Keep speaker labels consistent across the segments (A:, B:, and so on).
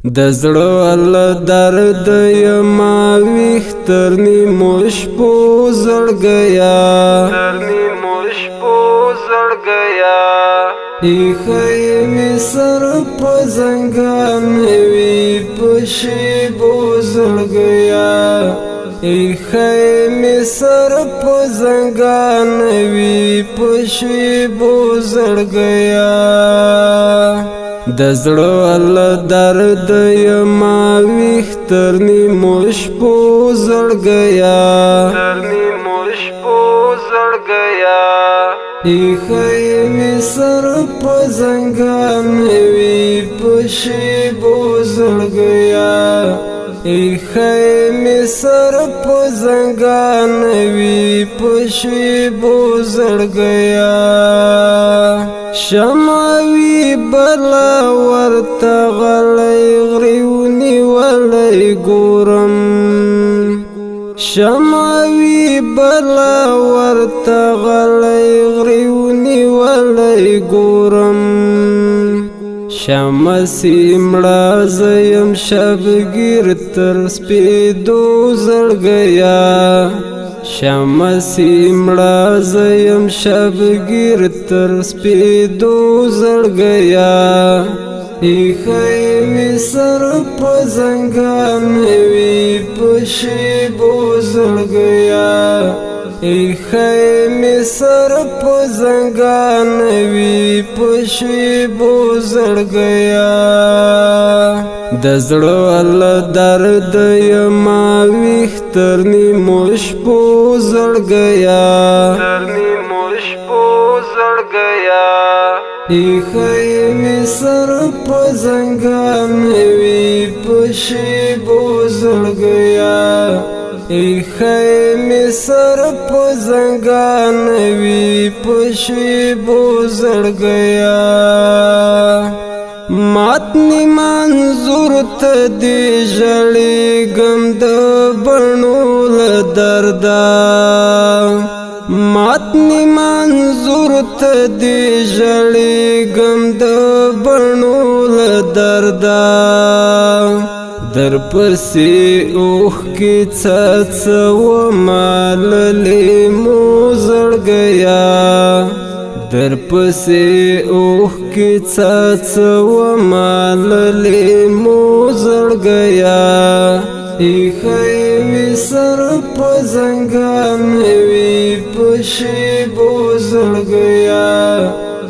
A: د زړه الله درد یما ویختر نیمو شپو زړ گیا ایخی می سر پا زنگان وی پشیبو زړ گیا ایخی می سر پا زنگان وی پشیبو زړ گیا د زړه الله درد یما ویختر نیمو شپو زړ گیا ایخی می سر پا زنگان وی پشیبو زړ گیا ایخی می سر پا زنگان وی پشیبو زړ گیا شماوی بلا ورتا غلی غریونی ولی گورم شماوی بلا ورتا غلی غریونی ولی گورم شمسی مړه زیم شبگیر تر سپیدو زړ گیا شمسی مړه زیم شبگیر تر سپیدو زړ گیا ایخی می سر پا زنگان وی پشیبو زړ گیا ایخی می سر پا زنگان وی پشیبو زړ گیا د زړه الله درد یما ویختر نیمو شپو زړ گیا ایخی می سر پا زنگان وی پشیبو زړ گیا ایخی می سر پا زنگان وی پشیبو زړ گیا ماتنی منظور تا دی جڑی گم دا بنو لدردا ماتنی منظور تا دی جڑی گم دا بنو لدردا در پسی اوخ کی چاچ و مال لیمو زړ گیا در پسی اوخ کی چاچ و مال لیمو زړ گیا ایخی می سر پا زنگان وی پشیبو زړ گیا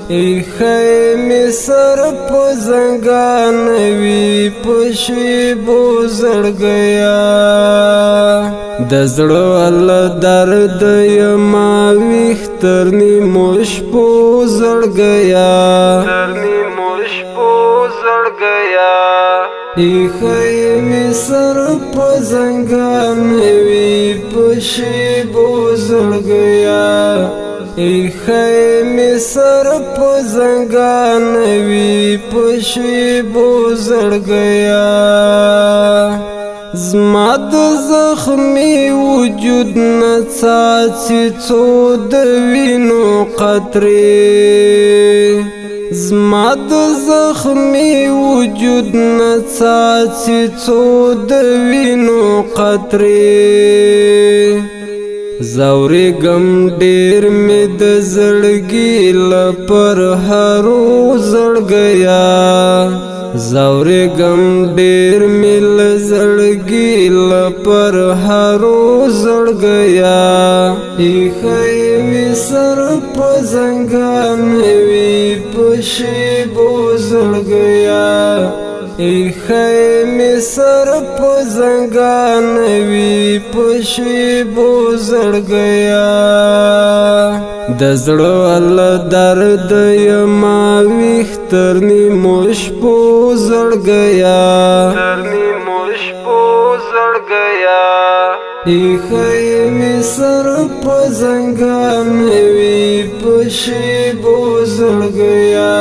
A: ایخی می سر پا زنگان وی پشیبو زړ گیا د زړه الله درد یما ویختر نیمو شپو زړ گیا ایخی می سر پا زنگان وی پشیبو زړ گیا ایخی می سر پا زنگان وی پشیبو زړ گیا زما د زخمی وجود نڅاڅي څو د وینو قطرې زما د زخمی وجود نڅاڅي څو د وینو قطرې زوري غم ډیر می د زړګي لپر هرو زړ گیا زوري غم ډیر می ل زړګي لپر هرو زړ گیا ایخی می سر پا زنگان وی پشیبو زړ گیا ایخی می سر پا زنگان وی پشیبو زړ گیا د زړه الله درد یما ویختر نیمو شپو زړ گیا ایخی می سر پا زنگان وی پشیبو زړ گیا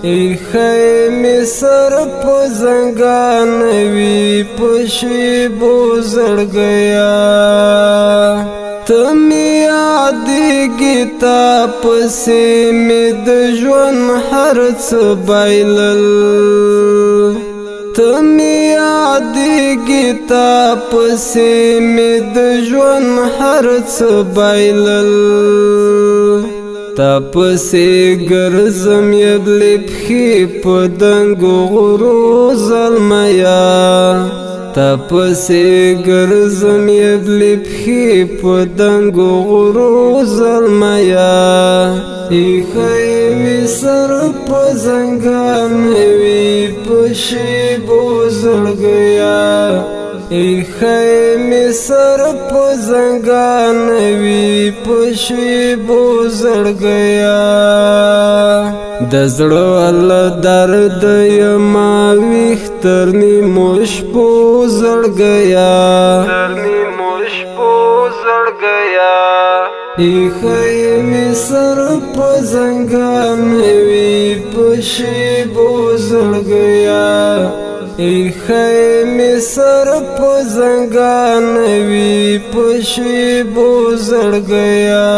A: ایخی می سر پا زنگان وی پشیبو زړ گیا تمی یادیږي تا پسې می د ژوند هر څه بایلل تمی یادیگی تا پسی می د ژوند هر څه بایلل تا پسی ګرځم یبلی پښې په دنګو غرو زلمیا تا پسی ګرځم یبلی پښې په دنګو غرو زلمیا ایښی می سر په زنګان وی په شیبو زړګیا ایښی می سر په زنګان وی په شیبو زړګیا د زړه الله درد یما ویختر نیمو شپو زړګیا ایښی می سر په زنګان وی په شیبو زړګیا ایښی می سر په زنګان وی په شیبو زړګیا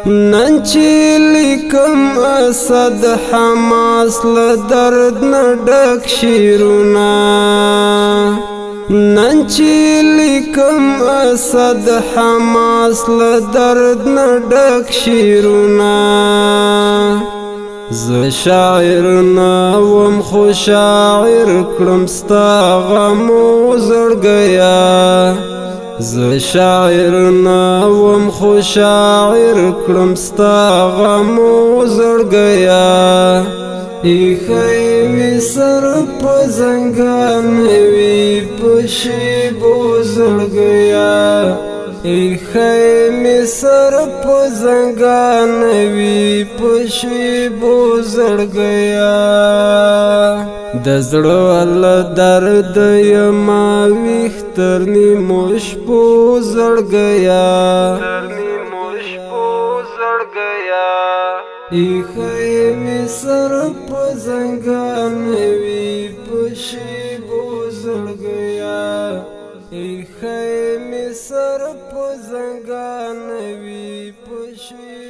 A: نن چې لیکم اسد حماس له درد نه ډک شعرونه نن چې لیکم اسد حماس له درد نه ډک شعرونه زه شاعر نه وم خو شاعر کړم ستا غمو زړګیا زه شاعر نه وم خو شاعر کړم ستا غمو زړګیا ایښی می سر په زنګان وی په شیبو زړګیا ایښی می سر په زنګان وی په شیبو زړګیا د زړه الله درد یما ویختر نیمو شپو زړګیا ایښی می سر په زنګان وی په شیبو زړګیا ایښی می سر په زنګان وی په شیبو